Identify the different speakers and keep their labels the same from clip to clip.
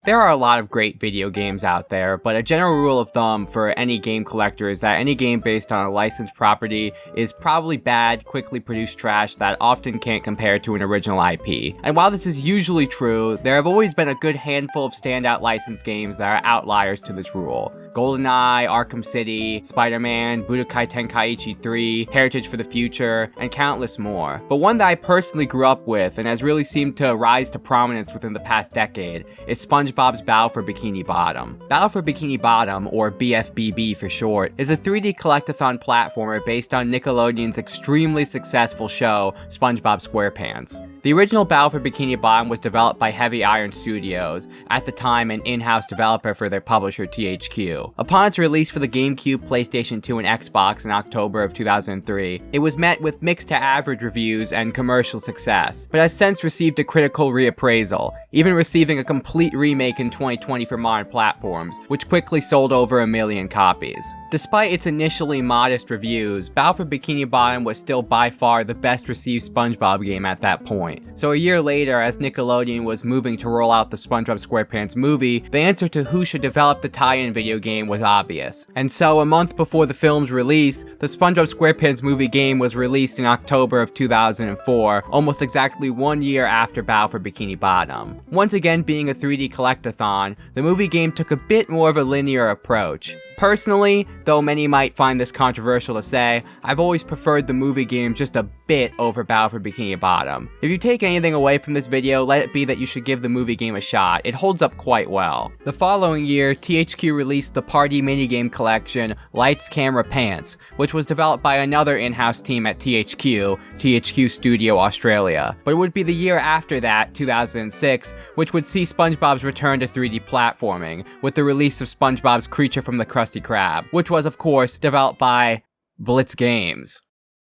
Speaker 1: There are a lot of great video games out there, but a general rule of thumb for any game collector is that any game based on a licensed property is probably bad, quickly produced trash that often can't compare to an original IP. And while this is usually true, there have always been a good handful of standout licensed games that are outliers to this rule. GoldenEye, Arkham City, Spider-Man, Budokai Tenkaichi 3, Heritage for the Future, and countless more. But one that I personally grew up with and has really seemed to rise to prominence within the past decade is SpongeBob's Battle for Bikini Bottom. Battle for Bikini Bottom, or BFBB for short, is a 3D collectathon platformer based on Nickelodeon's extremely successful show, SpongeBob SquarePants. The original Battle for Bikini Bottom was developed by Heavy Iron Studios, at the time an in-house developer for their publisher THQ. Upon its release for the GameCube, PlayStation 2, and Xbox in October of 2003, it was met with mixed to average reviews and commercial success, but has since received a critical reappraisal, even receiving a complete remake in 2020 for modern platforms, which quickly sold over 1 million copies. Despite its initially modest reviews, Battle for Bikini Bottom was still by far the best received SpongeBob game at that point. So a year later, as Nickelodeon was moving to roll out the SpongeBob SquarePants movie, the answer to who should develop the tie-in video game was obvious. And so a month before the film's release, the SpongeBob SquarePants movie game was released in October of 2004, almost exactly 1 year after Battle for Bikini Bottom. Once again being a 3D collectathon, the movie game took a bit more of a linear approach. Personally, though many might find this controversial to say, I've always preferred the movie game just a bit over Battle for Bikini Bottom. If you take anything away from this video, let it be that you should give the movie game a shot. It holds up quite well. The following year, THQ released the party minigame collection, Lights, Camera, Pants, which was developed by another in-house team at THQ Studio Australia. But it would be the year after that, 2006, which would see SpongeBob's return to 3D platforming, with the release of SpongeBob's Creature from the Krusty Krab, which was of course developed by Blitz Games.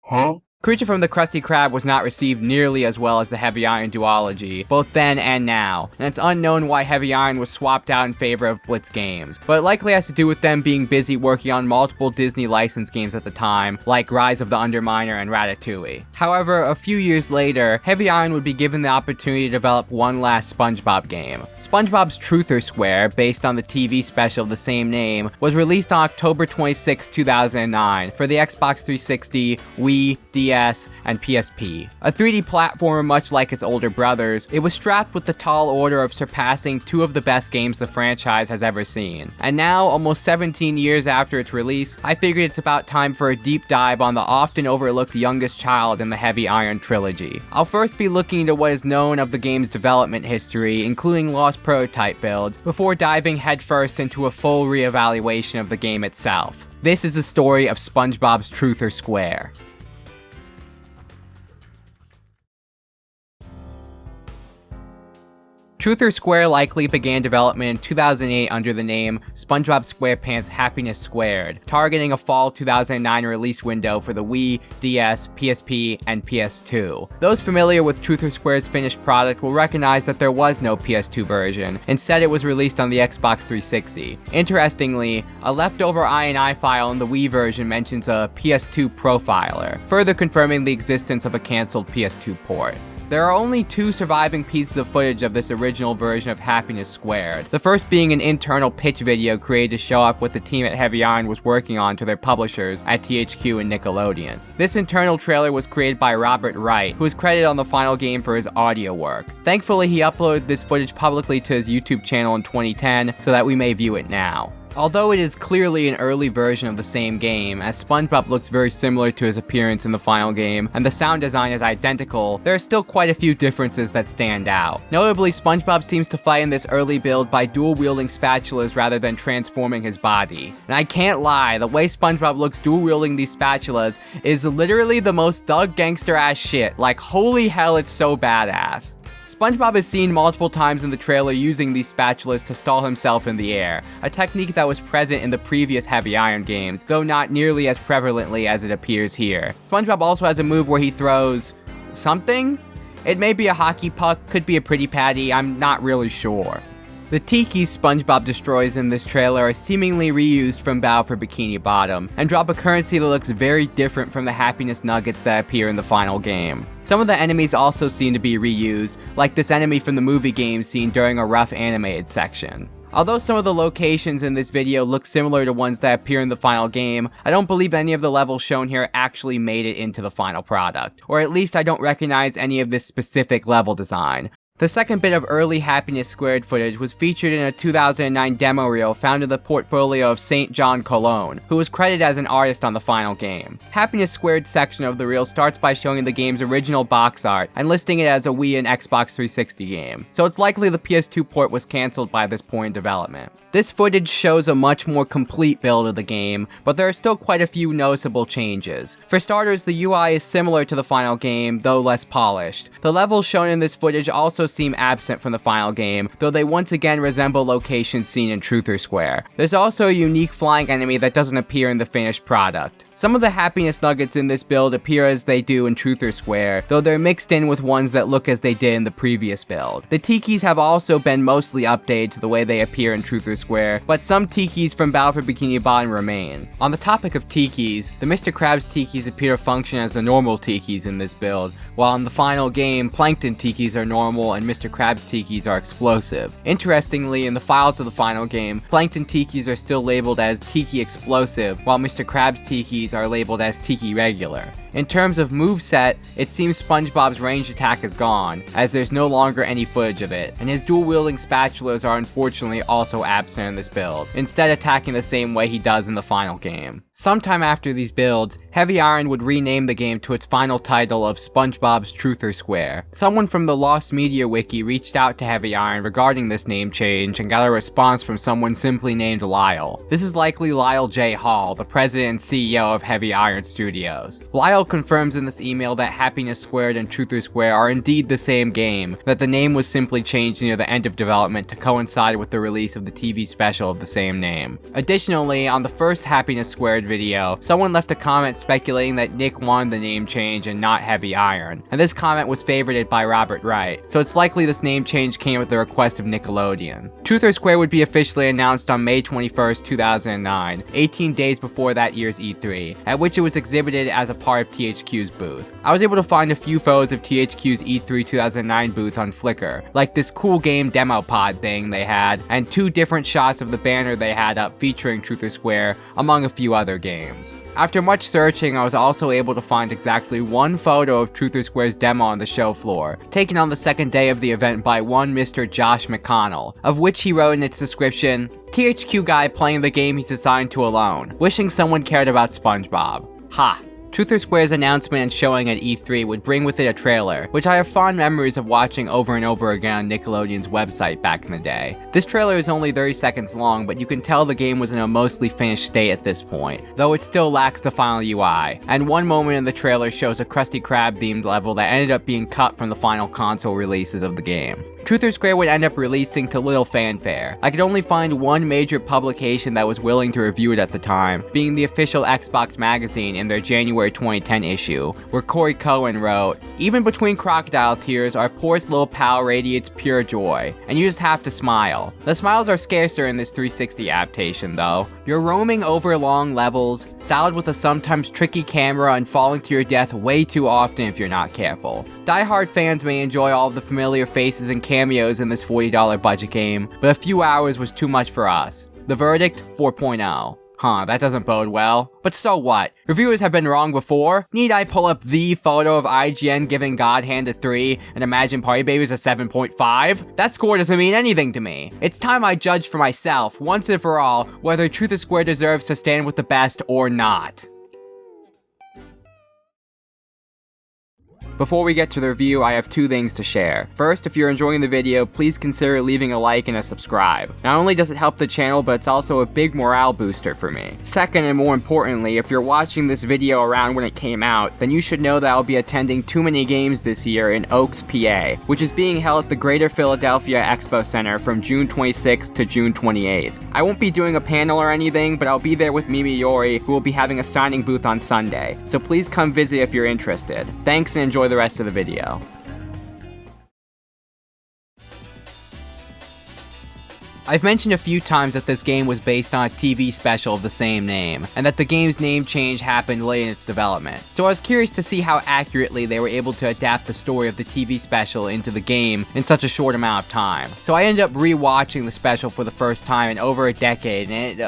Speaker 2: Huh?
Speaker 1: Creature from the Krusty Krab was not received nearly as well as the Heavy Iron duology, both then and now, and it's unknown why Heavy Iron was swapped out in favor of Blitz Games, but it likely has to do with them being busy working on multiple Disney licensed games at the time, like Rise of the Underminer and Ratatouille. However, a few years later, Heavy Iron would be given the opportunity to develop one last SpongeBob game. SpongeBob's Truth or Square, based on the TV special of the same name, was released on October 26, 2009 for the Xbox 360, Wii, DS, and PSP. A 3D platformer much like its older brothers, it was strapped with the tall order of surpassing two of the best games the franchise has ever seen. And now, almost 17 years after its release, I figured it's about time for a deep dive on the often overlooked youngest child in the Heavy Iron trilogy. I'll first be looking into what is known of the game's development history, including lost prototype builds, before diving headfirst into a full reevaluation of the game itself. This is the story of SpongeBob's Truth or Square. Truth or Square likely began development in 2008 under the name SpongeBob SquarePants Happiness Squared, targeting a fall 2009 release window for the Wii, DS, PSP, and PS2. Those familiar with Truth or Square's finished product will recognize that there was no PS2 version. Instead, it was released on the Xbox 360. Interestingly, a leftover INI file in the Wii version mentions a PS2 profiler, further confirming the existence of a cancelled PS2 port. There are only two surviving pieces of footage of this original version of Happiness Squared, the first being an internal pitch video created to show off what the team at Heavy Iron was working on to their publishers at THQ and Nickelodeon. This internal trailer was created by Robert Wright, who is credited on the final game for his audio work. Thankfully, he uploaded this footage publicly to his YouTube channel in 2010 so that we may view it now. Although it is clearly an early version of the same game, as SpongeBob looks very similar to his appearance in the final game, and the sound design is identical, there are still quite a few differences that stand out. Notably, SpongeBob seems to fight in this early build by dual-wielding spatulas rather than transforming his body. And I can't lie, the way SpongeBob looks dual-wielding these spatulas is literally the most thug gangster-ass shit. Like, holy hell, it's so badass. SpongeBob is seen multiple times in the trailer using these spatulas to stall himself in the air, a technique that was present in the previous Heavy Iron games, though not nearly as prevalently as it appears here. SpongeBob also has a move where he throws something? It may be a hockey puck, could be a pretty patty, I'm not really sure. The tikis SpongeBob destroys in this trailer are seemingly reused from Bow for Bikini Bottom, and drop a currency that looks very different from the happiness nuggets that appear in the final game. Some of the enemies also seem to be reused, like this enemy from the movie game seen during a rough animated section. Although some of the locations in this video look similar to ones that appear in the final game, I don't believe any of the levels shown here actually made it into the final product, or at least I don't recognize any of this specific level design. The second bit of early Happiness Squared footage was featured in a 2009 demo reel found in the portfolio of St. John Cologne, who was credited as an artist on the final game. Happiness Squared section of the reel starts by showing the game's original box art and listing it as a Wii and Xbox 360 game, so it's likely the PS2 port was cancelled by this point in development. This footage shows a much more complete build of the game, but there are still quite a few noticeable changes. For starters, the UI is similar to the final game, though less polished. The levels shown in this footage also seem absent from the final game, though they once again resemble locations seen in Truther Square. There's also a unique flying enemy that doesn't appear in the finished product. Some of the happiness nuggets in this build appear as they do in Truther Square, though they're mixed in with ones that look as they did in the previous build. The tikis have also been mostly updated to the way they appear in Truther Square, but some tikis from Bow for Bikini Bottom remain. On the topic of tikis, the Mr. Krabs tikis appear to function as the normal tikis in this build, while in the final game, Plankton tikis are normal and Mr. Krabs tikis are explosive. Interestingly, in the files of the final game, Plankton tikis are still labeled as Tiki Explosive, while Mr. Krabs tikis are labeled as Tiki Regular. In terms of moveset, it seems SpongeBob's ranged attack is gone, as there's no longer any footage of it, and his dual-wielding spatulas are unfortunately also absent in this build, instead attacking the same way he does in the final game. Sometime after these builds, Heavy Iron would rename the game to its final title of SpongeBob's Truther Square. Someone from the Lost Media Wiki reached out to Heavy Iron regarding this name change and got a response from someone simply named Lyle. This is likely Lyle J. Hall, the president and CEO of Heavy Iron Studios. Lyle confirms in this email that Happiness Squared and Truther Square are indeed the same game, that the name was simply changed near the end of development to coincide with the release of the TV special of the same name. Additionally, on the first Happiness Squared video, someone left a comment speculating that Nick wanted the name change and not Heavy Iron, and this comment was favorited by Robert Wright, so it's likely this name change came at the request of Nickelodeon. Truther Square would be officially announced on May 21st, 2009, 18 days before that year's E3, at which it was exhibited as a part of THQ's booth. I was able to find a few photos of THQ's E3 2009 booth on Flickr, like this cool game demo pod thing they had, and 2 different shots of the banner they had up featuring Truther Square, among a few other games. After much searching, I was also able to find exactly 1 photo of Truther Square's demo on the show floor, taken on the second day of the event by one Mr. Josh McConnell, of which he wrote in its description, "THQ guy playing the game he's assigned to alone, wishing someone cared about SpongeBob. Ha." Truther Square's announcement and showing at E3 would bring with it a trailer, which I have fond memories of watching over and over again on Nickelodeon's website back in the day. This trailer is only 30 seconds long, but you can tell the game was in a mostly finished state at this point, though it still lacks the final UI, and one moment in the trailer shows a Krusty Krab themed level that ended up being cut from the final console releases of the game. Truther Square would end up releasing to little fanfare. I could only find one major publication that was willing to review it at the time, being the official Xbox magazine in their January 2010 issue, where Corey Cohen wrote, "Even between crocodile tears, our poorest little pal radiates pure joy, and you just have to smile." The smiles are scarcer in this 360 adaptation though. You're roaming over long levels, saddled with a sometimes tricky camera and falling to your death way too often if you're not careful. Die-hard fans may enjoy all of the familiar faces and cameos in this $40 budget game, but a few hours was too much for us. The verdict, 4.0. Huh, that doesn't bode well. But so what? Reviewers have been wrong before. Need I pull up the photo of IGN giving God Hand a 3 and Imagine Party Babies a 7.5? That score doesn't mean anything to me. It's time I judge for myself, once and for all, whether Truther Square deserves to stand with the best or not. Before we get to the review, I have 2 things to share. First, if you're enjoying the video, please consider leaving a like and a subscribe. Not only does it help the channel, but it's also a big morale booster for me. Second, and more importantly, if you're watching this video around when it came out, then you should know that I'll be attending Too Many Games this year in Oaks, PA, which is being held at the Greater Philadelphia Expo Center from June 26th to June 28th. I won't be doing a panel or anything, but I'll be there with Mimi Yori, who will be having a signing booth on Sunday, so please come visit if you're interested. Thanks and enjoy the rest of the video. I've mentioned a few times that this game was based on a TV special of the same name, and that the game's name change happened late in its development. So I was curious to see how accurately they were able to adapt the story of the TV special into the game in such a short amount of time. So I ended up re-watching the special for the first time in over a decade, and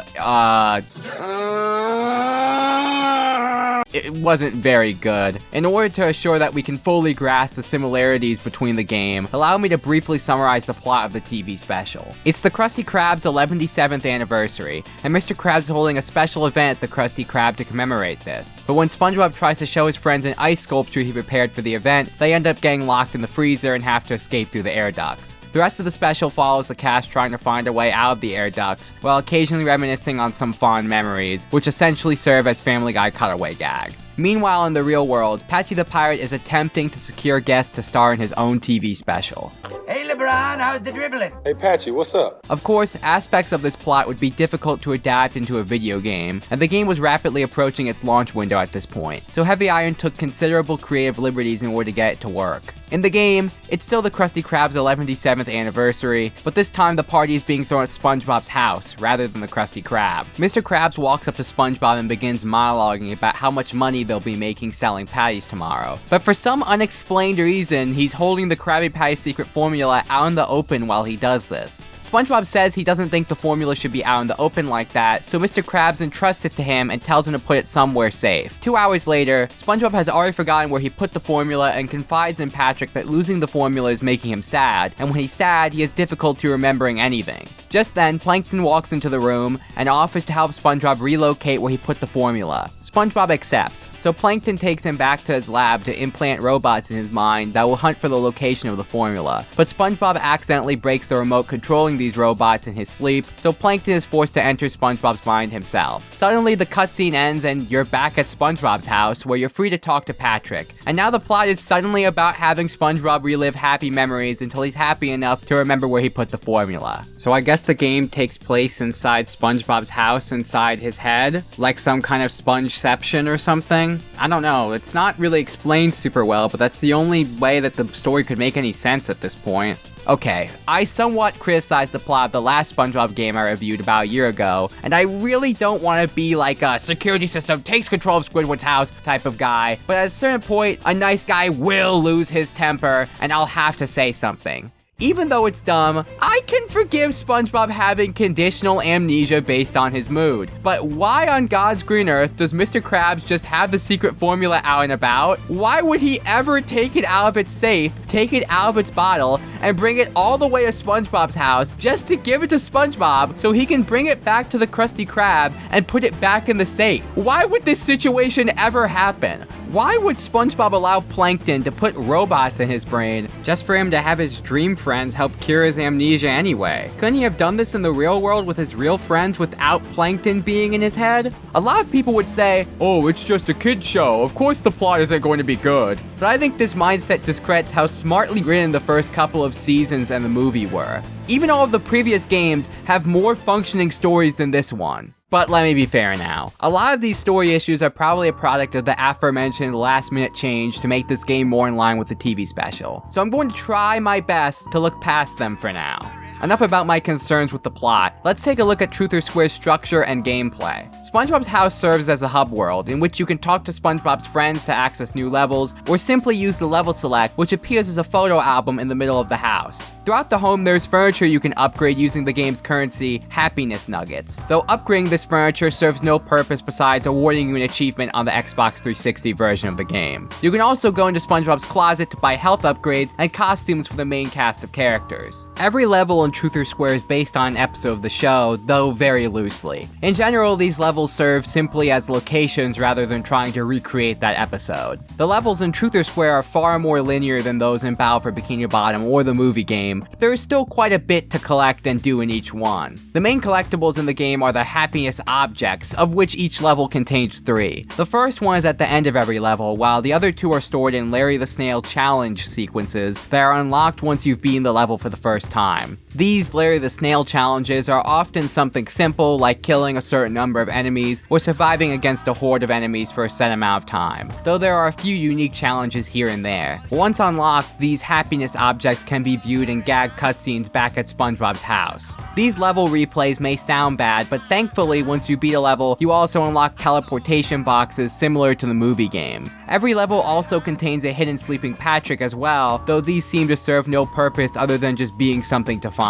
Speaker 1: it wasn't very good. In order to assure that we can fully grasp the similarities between the game, allow me to briefly summarize the plot of the TV special. It's the Krusty Krab's 11th anniversary, and Mr. Krabs is holding a special event at the Krusty Krab to commemorate this. But when SpongeBob tries to show his friends an ice sculpture he prepared for the event, they end up getting locked in the freezer and have to escape through the air ducts. The rest of the special follows the cast trying to find a way out of the air ducts, while occasionally reminiscing on some fond memories, which essentially serve as Family Guy cutaway gags. Meanwhile, in the real world, Patchy the Pirate is attempting to secure guests to star in his own TV special.
Speaker 2: Hey LeBron, how's the dribbling?
Speaker 3: Hey Patchy, what's up?
Speaker 1: Of course, aspects of this plot would be difficult to adapt into a video game, and the game was rapidly approaching its launch window at this point, so Heavy Iron took considerable creative liberties in order to get it to work. In the game, it's still the Krusty Krab's 11th anniversary, but this time the party is being thrown at SpongeBob's house, rather than the Krusty Krab. Mr. Krabs walks up to SpongeBob and begins monologuing about how much money they'll be making selling patties tomorrow. But for some unexplained reason, he's holding the Krabby Patty secret formula out in the open while he does this. SpongeBob says he doesn't think the formula should be out in the open like that, so Mr. Krabs entrusts it to him and tells him to put it somewhere safe. 2 hours later, SpongeBob has already forgotten where he put the formula and confides in Patrick that losing the formula is making him sad, and when he's sad, he has difficulty remembering anything. Just then, Plankton walks into the room and offers to help SpongeBob relocate where he put the formula. SpongeBob accepts, so Plankton takes him back to his lab to implant robots in his mind that will hunt for the location of the formula. But SpongeBob accidentally breaks the remote controlling these robots in his sleep, so Plankton is forced to enter SpongeBob's mind himself. Suddenly, the cutscene ends and you're back at SpongeBob's house, where you're free to talk to Patrick. And now the plot is suddenly about having SpongeBob relive happy memories until he's happy enough to remember where he put the formula. So I guess the game takes place inside SpongeBob's house, inside his head, like some kind of Spongeception or something. I don't know, it's not really explained super well, but that's the only way that the story could make any sense at this point. Okay, I somewhat criticized the plot of the last SpongeBob game I reviewed about a year ago, and I really don't want to be like a security system takes control of Squidward's house type of guy, but at a certain point, a nice guy will lose his temper, and I'll have to say something. Even though it's dumb, I can forgive SpongeBob having conditional amnesia based on his mood. But why on God's green earth does Mr. Krabs just have the secret formula out and about? Why would he ever take it out of its safe, take it out of its bottle, and bring it all the way to SpongeBob's house just to give it to SpongeBob so he can bring it back to the Krusty Krab and put it back in the safe? Why would this situation ever happen? Why would SpongeBob allow Plankton to put robots in his brain just for him to have his dream friends help cure his amnesia anyway? Couldn't he have done this in the real world with his real friends without Plankton being in his head? A lot of people would say, oh, it's just a kid's show, of course the plot isn't going to be good. But I think this mindset discredits how smartly written the first couple of seasons and the movie were. Even all of the previous games have more functioning stories than this one. But let me be fair now. A lot of these story issues are probably a product of the aforementioned last-minute change to make this game more in line with the TV special. So I'm going to try my best to look past them for now. Enough about my concerns with the plot. Let's take a look at Truth or Square's structure and gameplay. SpongeBob's house serves as a hub world, in which you can talk to SpongeBob's friends to access new levels, or simply use the level select, which appears as a photo album in the middle of the house. Throughout the home, there's furniture you can upgrade using the game's currency, happiness nuggets. Though upgrading this furniture serves no purpose besides awarding you an achievement on the Xbox 360 version of the game. You can also go into SpongeBob's closet to buy health upgrades and costumes for the main cast of characters. Every level in Truth or Square is based on an episode of the show, though very loosely. In general, these levels serve simply as locations rather than trying to recreate that episode. The levels in Truth or Square are far more linear than those in Battle for Bikini Bottom or the movie game, but there is still quite a bit to collect and do in each one. The main collectibles in the game are the happiness objects, of which each level contains 3. The first one is at the end of every level, while the other 2 are stored in Larry the Snail challenge sequences that are unlocked once you've beaten the level for the first time. These Larry the Snail challenges are often something simple like killing a certain number of enemies or surviving against a horde of enemies for a set amount of time, though there are a few unique challenges here and there. Once unlocked, these happiness objects can be viewed in gag cutscenes back at SpongeBob's house. These level replays may sound bad, but thankfully once you beat a level, you also unlock teleportation boxes similar to the movie game. Every level also contains a hidden sleeping Patrick as well, though these seem to serve no purpose other than just being something to find.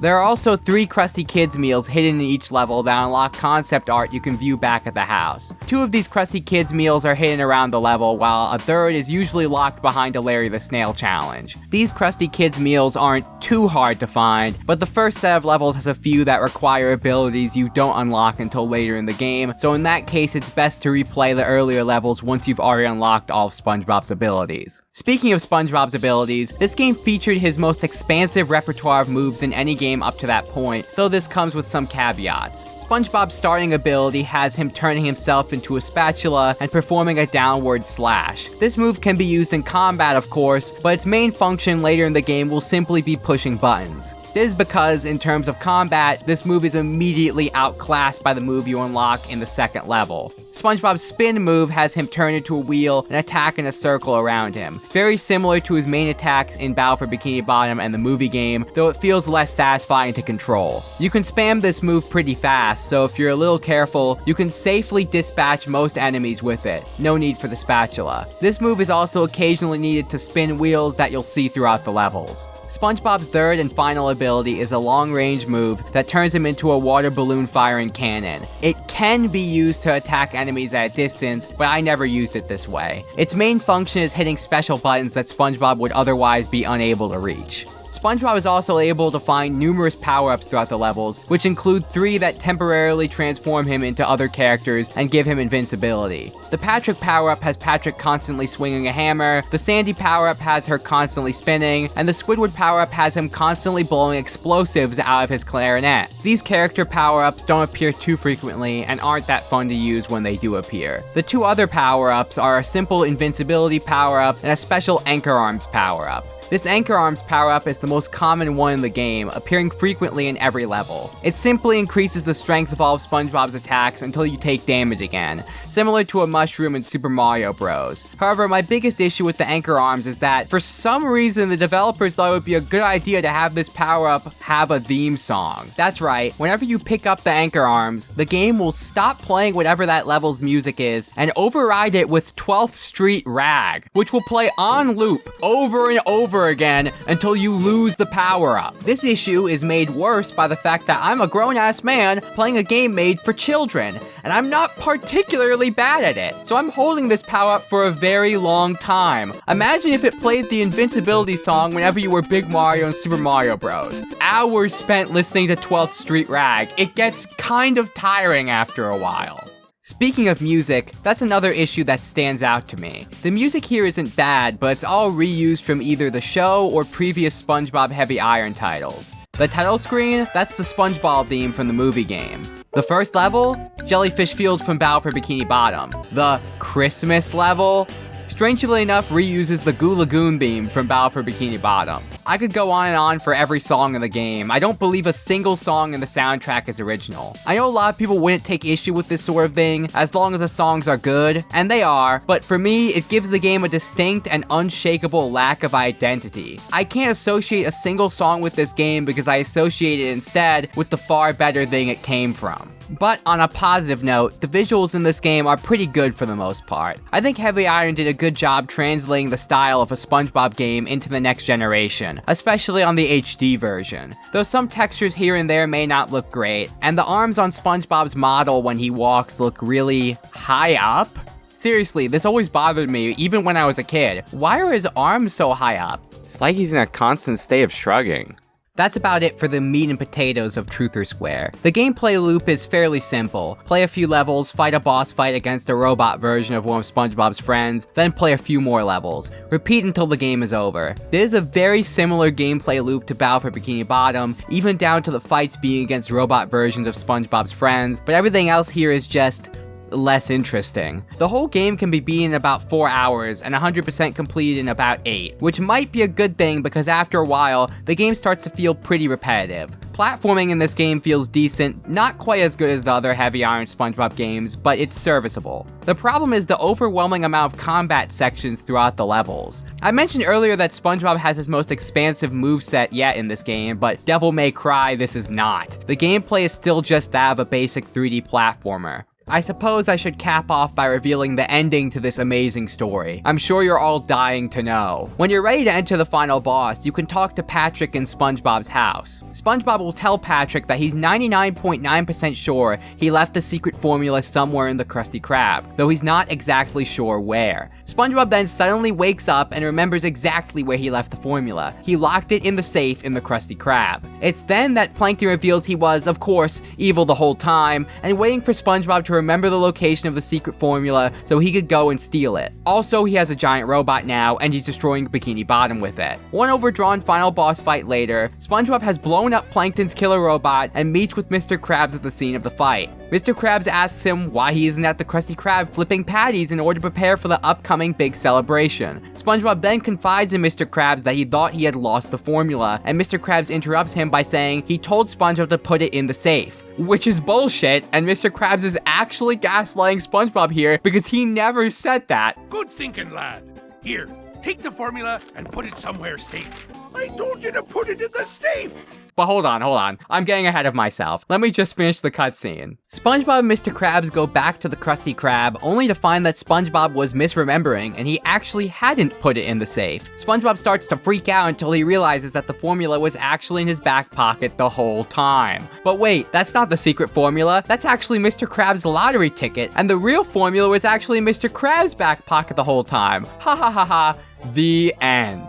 Speaker 1: There are also 3 Krusty Kids meals hidden in each level that unlock concept art you can view back at the house. 2 of these Krusty Kids meals are hidden around the level, while a third is usually locked behind a Larry the Snail challenge. These Krusty Kids meals aren't too hard to find, but the first set of levels has a few that require abilities you don't unlock until later in the game, so in that case it's best to replay the earlier levels once you've already unlocked all of SpongeBob's abilities. Speaking of SpongeBob's abilities, this game featured his most expansive repertoire of moves in any game up to that point, though this comes with some caveats. SpongeBob's starting ability has him turning himself into a spatula and performing a downward slash. This move can be used in combat of course, but its main function later in the game will simply be pushing buttons. This is because, in terms of combat, this move is immediately outclassed by the move you unlock in the second level. SpongeBob's spin move has him turn into a wheel and attack in a circle around him, very similar to his main attacks in Battle for Bikini Bottom and the movie game, though it feels less satisfying to control. You can spam this move pretty fast, so if you're a little careful, you can safely dispatch most enemies with it. No need for the spatula. This move is also occasionally needed to spin wheels that you'll see throughout the levels. SpongeBob's third and final ability is a long-range move that turns him into a water balloon firing cannon. It can be used to attack enemies at a distance, but I never used it this way. Its main function is hitting special buttons that SpongeBob would otherwise be unable to reach. SpongeBob is also able to find numerous power-ups throughout the levels, which include 3 that temporarily transform him into other characters and give him invincibility. The Patrick power-up has Patrick constantly swinging a hammer, the Sandy power-up has her constantly spinning, and the Squidward power-up has him constantly blowing explosives out of his clarinet. These character power-ups don't appear too frequently and aren't that fun to use when they do appear. The 2 other power-ups are a simple invincibility power-up and a special Anchor Arms power-up. This Anchor Arms power-up is the most common one in the game, appearing frequently in every level. It simply increases the strength of all of SpongeBob's attacks until you take damage again, similar to a mushroom in Super Mario Bros. However, my biggest issue with the Anchor Arms is that, for some reason, the developers thought it would be a good idea to have this power-up have a theme song. That's right, whenever you pick up the Anchor Arms, the game will stop playing whatever that level's music is and override it with 12th Street Rag, which will play on loop over and over again until you lose the power-up. This issue is made worse by the fact that I'm a grown-ass man playing a game made for children, and I'm not particularly bad at it, so I'm holding this power-up for a very long time. Imagine if it played the invincibility song whenever you were Big Mario and Super Mario Bros. Hours spent listening to 12th Street Rag. It gets kind of tiring after a while. Speaking of music, that's another issue that stands out to me. The music here isn't bad, but it's all reused from either the show or previous SpongeBob Heavy Iron titles. The title screen, that's the SpongeBob theme from the movie game. The first level, Jellyfish Fields from Battle for Bikini Bottom. The Christmas level, strangely enough, reuses the Goo Lagoon theme from Battle for Bikini Bottom. I could go on and on for every song in the game. I don't believe a single song in the soundtrack is original. I know a lot of people wouldn't take issue with this sort of thing, as long as the songs are good, and they are, but for me, it gives the game a distinct and unshakable lack of identity. I can't associate a single song with this game because I associate it instead with the far better thing it came from. But on a positive note, the visuals in this game are pretty good for the most part. I think Heavy Iron did a good job translating the style of a SpongeBob game into the next generation, especially on the HD version. Though some textures here and there may not look great, and the arms on SpongeBob's model when he walks look really high up. Seriously, this always bothered me, even when I was a kid. Why are his arms so high up?
Speaker 3: It's like he's in a constant state of shrugging.
Speaker 1: That's about it for the meat and potatoes of Truth or Square. The gameplay loop is fairly simple. Play a few levels, fight a boss fight against a robot version of one of SpongeBob's friends, then play a few more levels. Repeat until the game is over. This is a very similar gameplay loop to Battle for Bikini Bottom, even down to the fights being against robot versions of SpongeBob's friends, but everything else here is just less interesting. The whole game can be beaten in about 4 hours and 100% completed in about 8, which might be a good thing because after a while, the game starts to feel pretty repetitive. Platforming in this game feels decent, not quite as good as the other Heavy Iron SpongeBob games, but it's serviceable. The problem is the overwhelming amount of combat sections throughout the levels. I mentioned earlier that SpongeBob has his most expansive moveset yet in this game, but devil may cry, this is not. The gameplay is still just that of a basic 3D platformer. I suppose I should cap off by revealing the ending to this amazing story. I'm sure you're all dying to know. When you're ready to enter the final boss, you can talk to Patrick in SpongeBob's house. SpongeBob will tell Patrick that he's 99.9% sure he left the secret formula somewhere in the Krusty Krab, though he's not exactly sure where. SpongeBob then suddenly wakes up and remembers exactly where he left the formula. He locked it in the safe in the Krusty Krab. It's then that Plankton reveals he was, of course, evil the whole time, and waiting for SpongeBob to remember the location of the secret formula so he could go and steal it. Also, he has a giant robot now, and he's destroying Bikini Bottom with it. One overdrawn final boss fight later, SpongeBob has blown up Plankton's killer robot and meets with Mr. Krabs at the scene of the fight. Mr. Krabs asks him why he isn't at the Krusty Krab flipping patties in order to prepare for the upcoming big celebration. SpongeBob then confides in Mr. Krabs that he thought he had lost the formula, and Mr. Krabs interrupts him by saying he told SpongeBob to put it in the safe. Which is bullshit, and Mr. Krabs is actually gaslighting SpongeBob here because he never said that.
Speaker 2: Good thinking, lad. Here, take the formula and put it somewhere safe. I told you to put it in the safe!
Speaker 1: But hold on. I'm getting ahead of myself. Let me just finish the cutscene. SpongeBob and Mr. Krabs go back to the Krusty Krab, only to find that SpongeBob was misremembering and he actually hadn't put it in the safe. SpongeBob starts to freak out until he realizes that the formula was actually in his back pocket the whole time. But wait, that's not the secret formula. That's actually Mr. Krabs' lottery ticket, and the real formula was actually in Mr. Krabs' back pocket the whole time. Ha ha ha ha. The end.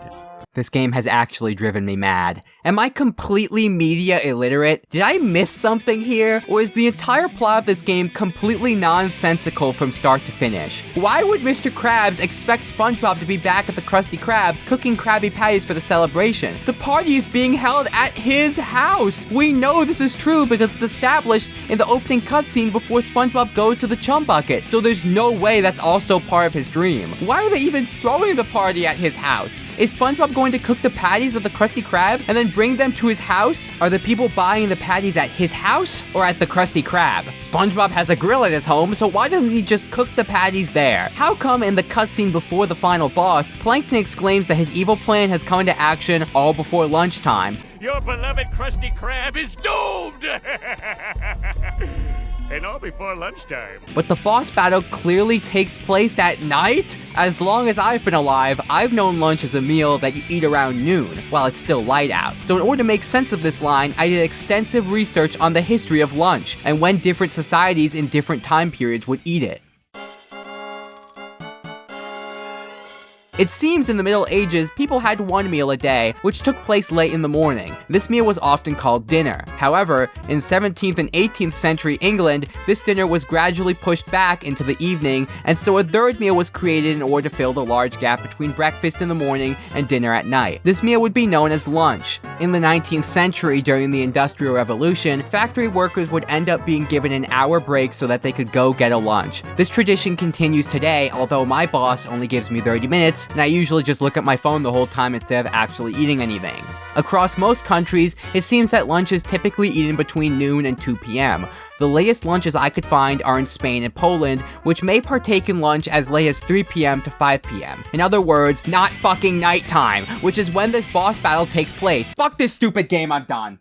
Speaker 1: This game has actually driven me mad. Am I completely media illiterate? Did I miss something here? Or is the entire plot of this game completely nonsensical from start to finish? Why would Mr. Krabs expect SpongeBob to be back at the Krusty Krab cooking Krabby Patties for the celebration? The party is being held at his house! We know this is true because it's established in the opening cutscene before SpongeBob goes to the chum bucket, so there's no way that's also part of his dream. Why are they even throwing the party at his house? Is SpongeBob going to cook the patties of the Krusty Krab and then bring them to his house? Are the people buying the patties at his house or at the Krusty Krab? SpongeBob has a grill at his home, so why doesn't he just cook the patties there? How come in the cutscene before the final boss, Plankton exclaims that his evil plan has come into action all before lunchtime?
Speaker 2: Your beloved Krusty Krab is doomed! And all before lunchtime.
Speaker 1: But the boss battle clearly takes place at night? As long as I've been alive, I've known lunch as a meal that you eat around noon, while it's still light out. So in order to make sense of this line, I did extensive research on the history of lunch, and when different societies in different time periods would eat it. It seems in the Middle Ages, people had one meal a day, which took place late in the morning. This meal was often called dinner. However, in 17th and 18th century England, this dinner was gradually pushed back into the evening, and so a third meal was created in order to fill the large gap between breakfast in the morning and dinner at night. This meal would be known as lunch. In the 19th century, during the Industrial Revolution, factory workers would end up being given an hour break so that they could go get a lunch. This tradition continues today, although my boss only gives me 30 minutes, and I usually just look at my phone the whole time instead of actually eating anything. Across most countries, it seems that lunch is typically eaten between noon and 2 p.m. The latest lunches I could find are in Spain and Poland, which may partake in lunch as late as 3 p.m. to 5 p.m. In other words, not fucking nighttime, which is when this boss battle takes place. Fuck this stupid game, I'm done.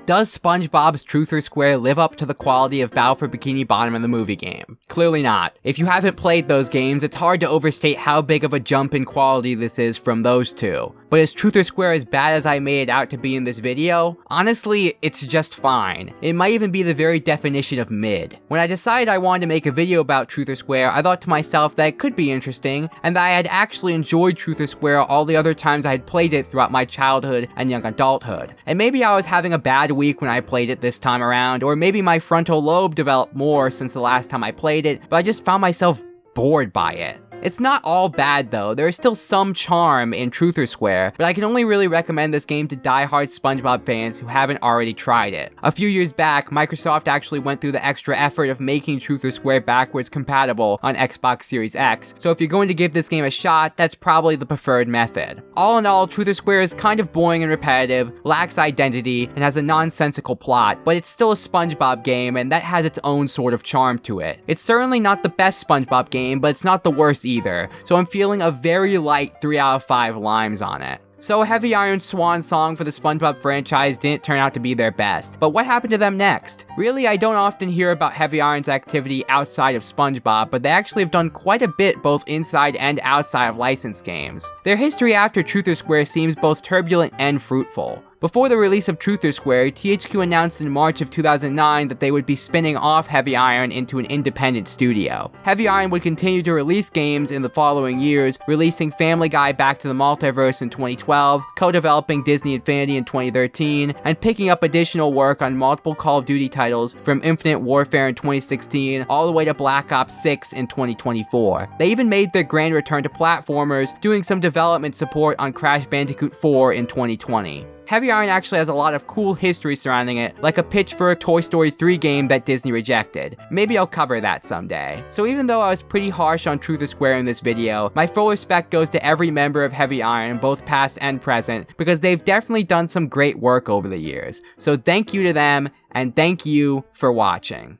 Speaker 1: Does SpongeBob's Truth or Square live up to the quality of Battle for Bikini Bottom in the movie game? Clearly not. If you haven't played those games, it's hard to overstate how big of a jump in quality this is from those two. But is Truth or Square as bad as I made it out to be in this video? Honestly, it's just fine. It might even be the very definition of mid. When I decided I wanted to make a video about Truth or Square, I thought to myself that it could be interesting, and that I had actually enjoyed Truth or Square all the other times I had played it throughout my childhood and young adulthood. And maybe I was having a bad week when I played it this time around, or maybe my frontal lobe developed more since the last time I played it, but I just found myself bored by it. It's not all bad though, there is still some charm in Truth or Square, but I can only really recommend this game to die-hard SpongeBob fans who haven't already tried it. A few years back, Microsoft actually went through the extra effort of making Truth or Square backwards compatible on Xbox Series X, so if you're going to give this game a shot, that's probably the preferred method. All in all, Truth or Square is kind of boring and repetitive, lacks identity, and has a nonsensical plot, but it's still a SpongeBob game, and that has its own sort of charm to it. It's certainly not the best SpongeBob game, but it's not the worst either, so I'm feeling a very light 3 out of 5 limes on it. So Heavy Iron's swan song for the SpongeBob franchise didn't turn out to be their best, but what happened to them next? Really, I don't often hear about Heavy Iron's activity outside of SpongeBob, but they actually have done quite a bit both inside and outside of licensed games. Their history after Truth or Square seems both turbulent and fruitful. Before the release of Truth or Square, THQ announced in March of 2009 that they would be spinning off Heavy Iron into an independent studio. Heavy Iron would continue to release games in the following years, releasing Family Guy Back to the Multiverse in 2012, co-developing Disney Infinity in 2013, and picking up additional work on multiple Call of Duty titles from Infinite Warfare in 2016 all the way to Black Ops 6 in 2024. They even made their grand return to platformers, doing some development support on Crash Bandicoot 4 in 2020. Heavy Iron actually has a lot of cool history surrounding it, like a pitch for a Toy Story 3 game that Disney rejected. Maybe I'll cover that someday. So even though I was pretty harsh on Truth or Square in this video, my full respect goes to every member of Heavy Iron, both past and present, because they've definitely done some great work over the years. So thank you to them, and thank you for watching.